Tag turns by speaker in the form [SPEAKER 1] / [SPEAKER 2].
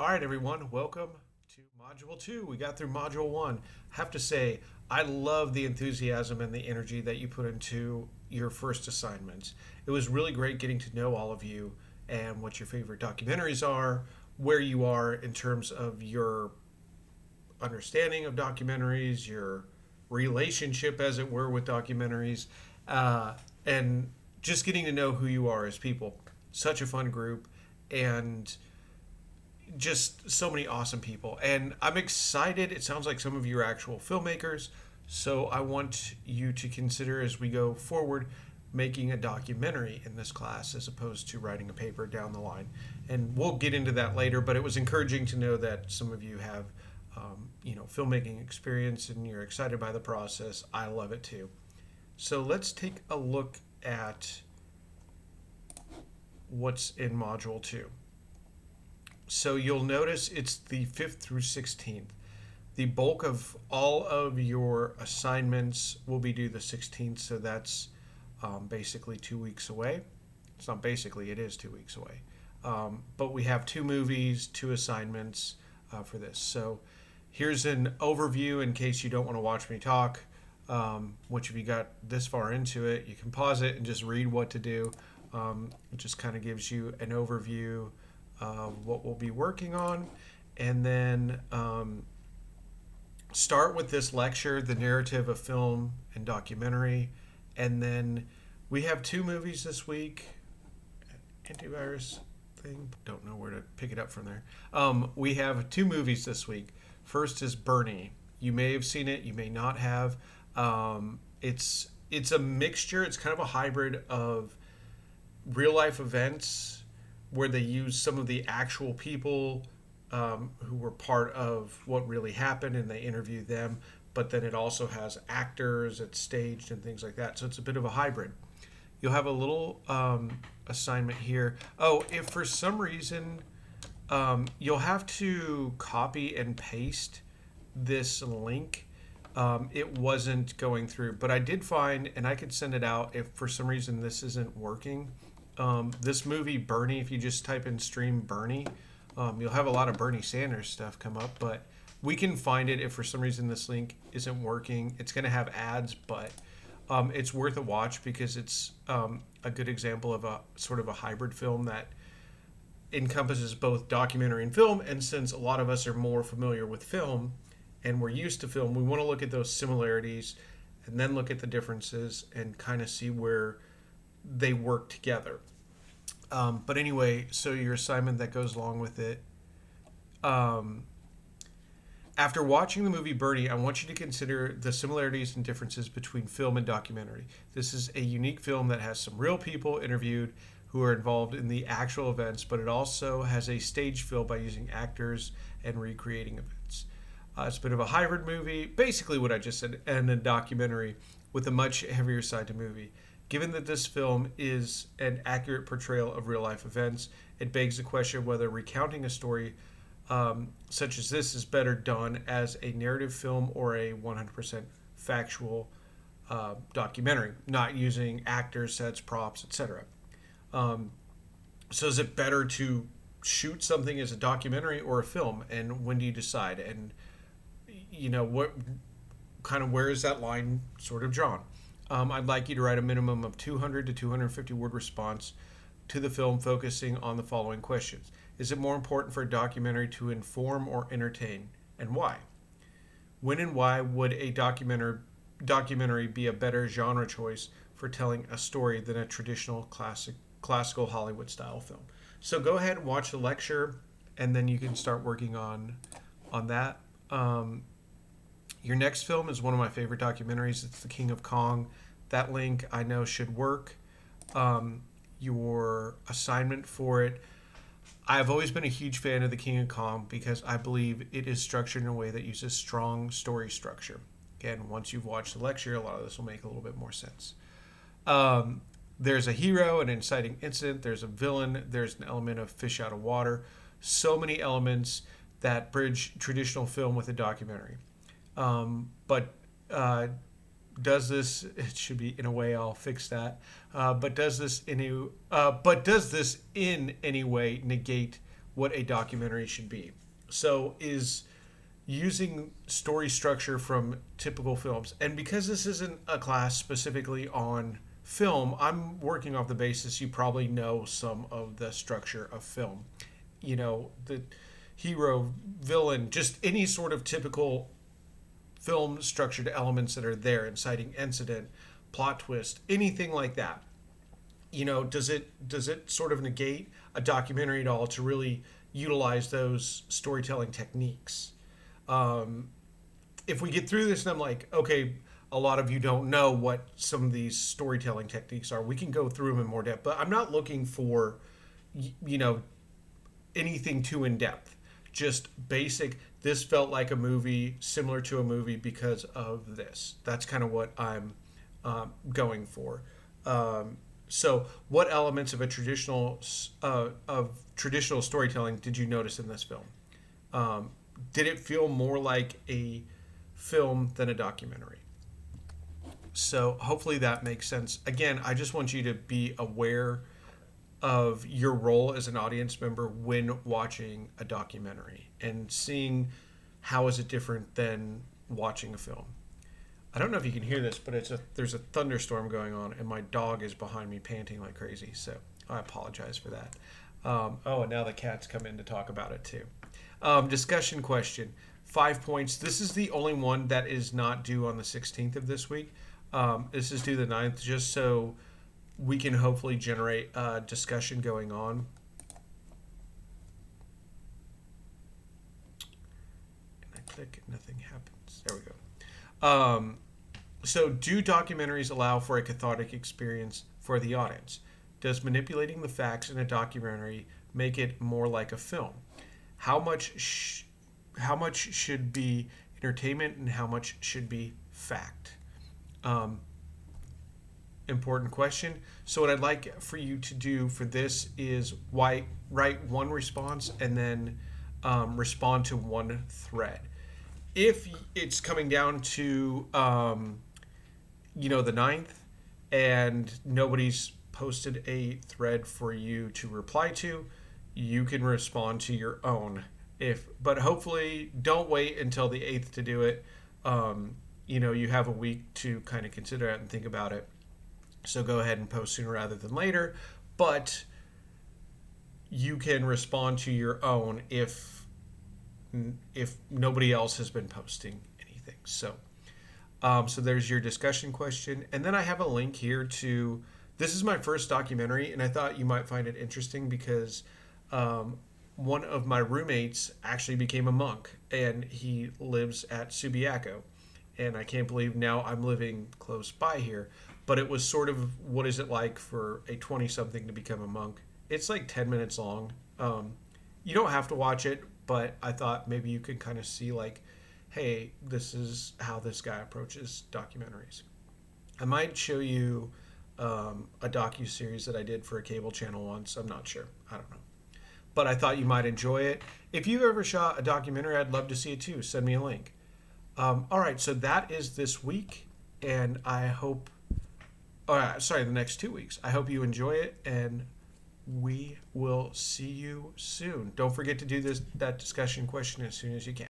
[SPEAKER 1] All right, everyone, welcome to Module 2. We got through Module 1. I have to say, I love the enthusiasm and the energy that you put into your first assignments. It was really great getting to know all of you and what your favorite documentaries are, where you are in terms of your understanding of documentaries, your relationship, as it were, with documentaries, and just getting to know who you are as people. Such a fun group, and just so many awesome people. And I'm excited. It sounds like some of you are actual filmmakers. So I want you to consider as we go forward making a documentary in this class as opposed to writing a paper down the line. And we'll get into that later, but it was encouraging to know that some of you have filmmaking experience and you're excited by the process. I love it too. So let's take a look at what's in Module 2. So you'll notice it's the 5th through 16th. The bulk of all of your assignments will be due the 16th, so that's basically 2 weeks away. It's not basically, it is 2 weeks away. But we have 2 movies, 2 assignments for this. So here's an overview in case you don't want to watch me talk. Which if you got this far into it, you can pause it and just read what to do. It just kind of gives you an overview what we'll be working on, and then start with this lecture, the narrative of film and documentary, and then we have 2 movies this week. Antivirus thing, don't know where to pick it up from there. We have 2 movies this week. First is Bernie. You may have seen it, you may not have. It's a mixture. It's kind of a hybrid of real life events where they use some of the actual people who were part of what really happened and they interview them, but then it also has actors, it's staged and things like that. So it's a bit of a hybrid. You'll have a little assignment here. Oh, if for some reason you'll have to copy and paste this link. It wasn't going through, but I did find, and I could send it out if for some reason this isn't working. This movie Bernie, if you just type in stream Bernie, you'll have a lot of Bernie Sanders stuff come up, but we can find it if for some reason this link isn't working. It's going to have ads, but it's worth a watch because it's a good example of a sort of a hybrid film that encompasses both documentary and film. And since a lot of us are more familiar with film and we're used to film, we want to look at those similarities and then look at the differences and kind of see where they work together. But anyway, so your assignment that goes along with it. After watching the movie Bernie, I want you to consider the similarities and differences between film and documentary. This is a unique film that has some real people interviewed who are involved in the actual events, but it also has a stage fill by using actors and recreating events. It's a bit of a hybrid movie, basically what I just said, and a documentary with a much heavier side to movie. Given that this film is an accurate portrayal of real life events, it begs the question whether recounting a story such as this is better done as a narrative film or a 100% factual documentary, not using actors, sets, props, etc. So is it better to shoot something as a documentary or a film, and when do you decide? And what kind of, where is that line sort of drawn? I'd like you to write a minimum of 200 to 250 word response to the film focusing on the following questions. Is it more important for a documentary to inform or entertain, and why? When and why would a documentary be a better genre choice for telling a story than a traditional classical Hollywood style film? So go ahead and watch the lecture, and then you can start working on that. Your next film is one of my favorite documentaries. It's The King of Kong. That link I know should work. Your assignment for it. I've always been a huge fan of The King of Kong because I believe it is structured in a way that uses strong story structure. Again, once you've watched the lecture, a lot of this will make a little bit more sense. There's a hero, an inciting incident. There's a villain. There's an element of fish out of water. So many elements that bridge traditional film with a documentary. But does this? It should be in a way. I'll fix that. But does this in any way negate what a documentary should be. So is using story structure from typical films. And because this isn't a class specifically on film, I'm working off the basis you probably know some of the structure of film. You know, the hero, villain, just any sort of typical film structured elements that are there, inciting incident, plot twist, anything like that. You know, does it sort of negate a documentary at all to really utilize those storytelling techniques? If we get through this and I'm like, okay, a lot of you don't know what some of these storytelling techniques are, we can go through them in more depth. But I'm not looking for, you know, anything too in depth. Just basic. This felt like a movie, similar to a movie because of this. That's kind of what I'm going for. So, what elements of a traditional storytelling did you notice in this film? Did it feel more like a film than a documentary? So, hopefully that makes sense. Again, I just want you to be aware of your role as an audience member when watching a documentary and seeing how is it different than watching a film. I don't know if you can hear this, but there's a thunderstorm going on, and my dog is behind me panting like crazy. So I apologize for that. And now the cats come in to talk about it too. Discussion question: 5 points. This is the only one that is not due on the 16th of this week. This is due the 9th, just so we can hopefully generate a discussion going on. And I click, nothing happens. There we go. So do documentaries allow for a cathartic experience for the audience? Does manipulating the facts in a documentary make it more like a film? How much should be entertainment and how much should be fact? Important question. So what I'd like for you to do for this is write one response and then respond to one thread. If it's coming down to the 9th and nobody's posted a thread for you to reply to, you can respond to your own. But hopefully don't wait until the 8th to do it. You have a week to kind of consider it and think about it. So go ahead and post sooner rather than later. But you can respond to your own if nobody else has been posting anything. So there's your discussion question. And then I have a link here to, this is my first documentary, and I thought you might find it interesting because one of my roommates actually became a monk, and he lives at Subiaco. And I can't believe now I'm living close by here. But it was sort of, what is it like for a 20-something to become a monk? It's like 10 minutes long. You don't have to watch it, but I thought maybe you could kind of see like, hey, this is how this guy approaches documentaries. I might show you a docu-series that I did for a cable channel once. I'm not sure. I don't know. But I thought you might enjoy it. If you ever shot a documentary, I'd love to see it too. Send me a link. All right, so that is this week, and I hope... the next 2 weeks. I hope you enjoy it, and we will see you soon. Don't forget to do that discussion question as soon as you can.